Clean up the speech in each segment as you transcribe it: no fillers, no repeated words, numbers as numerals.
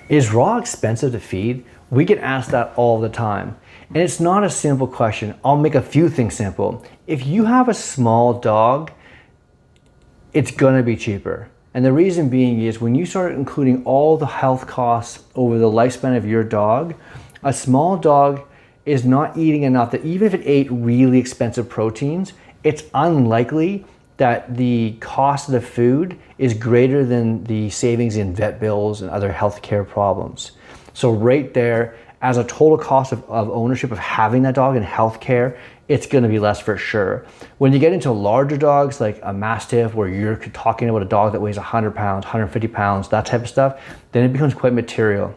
Is raw expensive to feed? We get asked that all the time. And it's not a simple question. I'll make a few things simple. If you have a small dog, it's gonna be cheaper. And the reason being is when you start including all the health costs over the lifespan of your dog, a small dog is not eating enough that even if it ate really expensive proteins, it's unlikely that the cost of the food is greater than the savings in vet bills and other healthcare problems. So right there, as a total cost of ownership of having that dog in healthcare, it's gonna be less for sure. When you get into larger dogs like a Mastiff, where you're talking about a dog that weighs 100 pounds, 150 pounds, that type of stuff, then it becomes quite material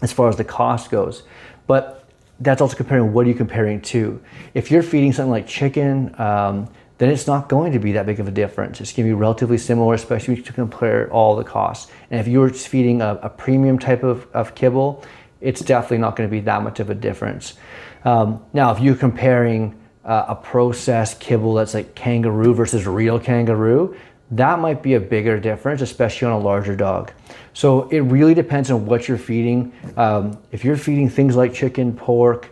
as far as the cost goes. But that's also comparing, what are you comparing to? If you're feeding something like chicken, then it's not going to be that big of a difference. It's gonna be relatively similar, especially if you compare all the costs. And if you're feeding a premium type of kibble, it's definitely not gonna be that much of a difference. Now, if you're comparing a processed kibble that's like kangaroo versus real kangaroo, that might be a bigger difference, especially on a larger dog. So it really depends on what you're feeding. If you're feeding things like chicken, pork,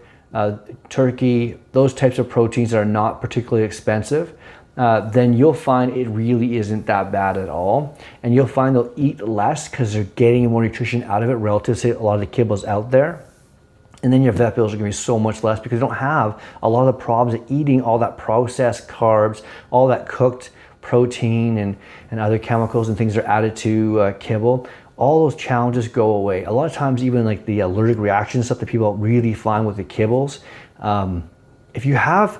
turkey, those types of proteins that are not particularly expensive, then you'll find it really isn't that bad at all. And you'll find they'll eat less because they're getting more nutrition out of it relative to a lot of the kibbles out there. And then your vet bills are gonna be so much less because you don't have a lot of the problems of eating all that processed carbs, all that cooked protein and other chemicals and things that are added to kibble. All those challenges go away. A lot of times, even like the allergic reaction stuff that people really find with the kibbles, if you're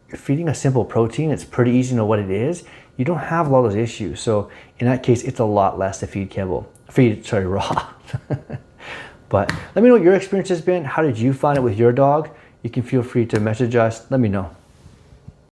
feeding a simple protein, it's pretty easy to know what it is. You don't have a lot of those issues. So in that case, it's a lot less to feed raw. But let me know what your experience has been. How did you find it with your dog? You can feel free to message us. Let me know.